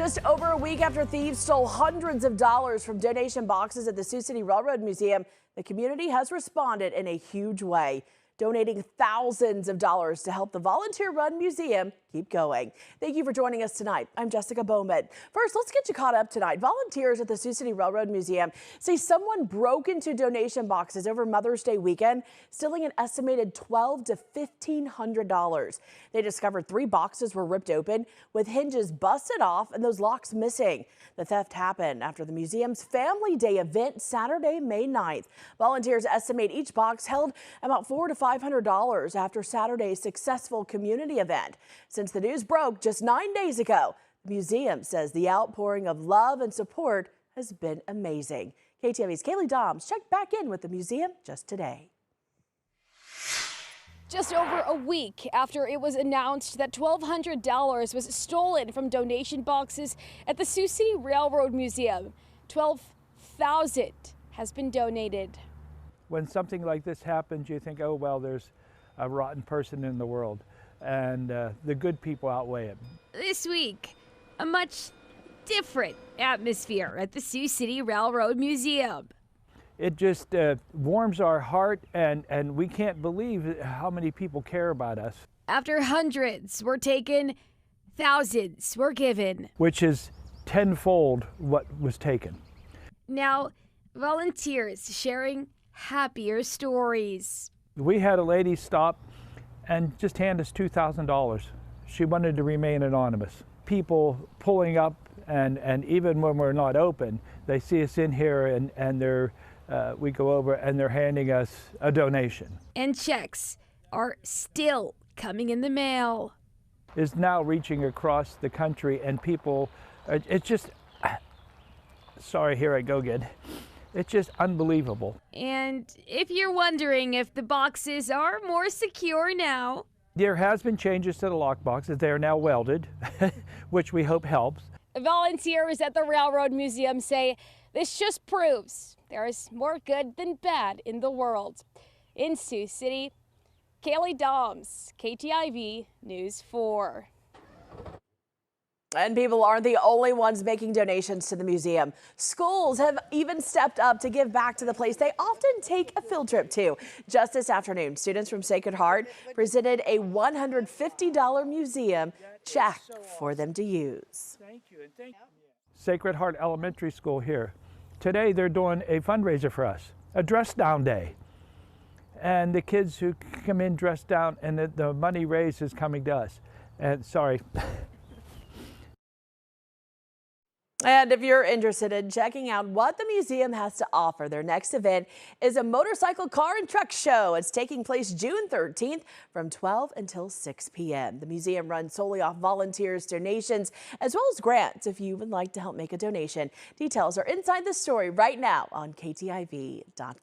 Just over a week after thieves stole hundreds of dollars from donation boxes at the Sioux City Railroad Museum, the community has responded in a huge way, donating thousands of dollars to help the volunteer-run museum keep going. Thank you for joining us tonight. I'm Jessica Bowman. First, let's get you caught up tonight. Volunteers at the Sioux City Railroad Museum say someone broke into donation boxes over Mother's Day weekend, stealing an estimated $1,200 to $1,500. They discovered 3 boxes were ripped open with hinges busted off and those locks missing. The theft happened after the museum's Family Day event Saturday, May 9th. Volunteers estimate each box held about $400 to $500 after Saturday's successful community event. Since the news broke just 9 days ago, the museum says the outpouring of love and support has been amazing. KTV's Kaylee Doms checked back in with the museum just today. Just over a week after it was announced that $1,200 was stolen from donation boxes at the Sioux City Railroad Museum, $12,000 has been donated. When something like this happens, you think, oh, well, there's a rotten person in the world, and the good people outweigh it. This week, a much different atmosphere at the Sioux City Railroad Museum. It just warms our heart, and we can't believe how many people care about us. After hundreds were taken, thousands were given. Which is tenfold what was taken. Now, volunteers sharing happier stories. We had a lady stop and just hand us $2,000. She wanted to remain anonymous. People pulling up, and even when we're not open, they see us in here and they're we go over and they're handing us a donation. And checks are still coming in the mail. Is now reaching across the country, and people, it's just, sorry, here I go again. It's just unbelievable. And if you're wondering if the boxes are more secure now, there has been changes to the lock boxes. They are now welded, which we hope helps. Volunteers at the Railroad Museum say this just proves there is more good than bad in the world. In Sioux City, Kaylee Doms, KTIV News 4. And people aren't the only ones making donations to the museum. Schools have even stepped up to give back to the place they often take a field trip to. Just this afternoon, students from Sacred Heart presented a $150 museum check for them to use. Thank you. Sacred Heart Elementary School here. Today they're doing a fundraiser for us, a dress down day. And the kids who come in dressed down, and the money raised is coming to us. And sorry. And if you're interested in checking out what the museum has to offer, their next event is a motorcycle, car, and truck show. It's taking place June 13th from 12 until 6 p.m. The museum runs solely off volunteers' donations as well as grants if you would like to help make a donation. Details are inside the story right now on KTIV.com.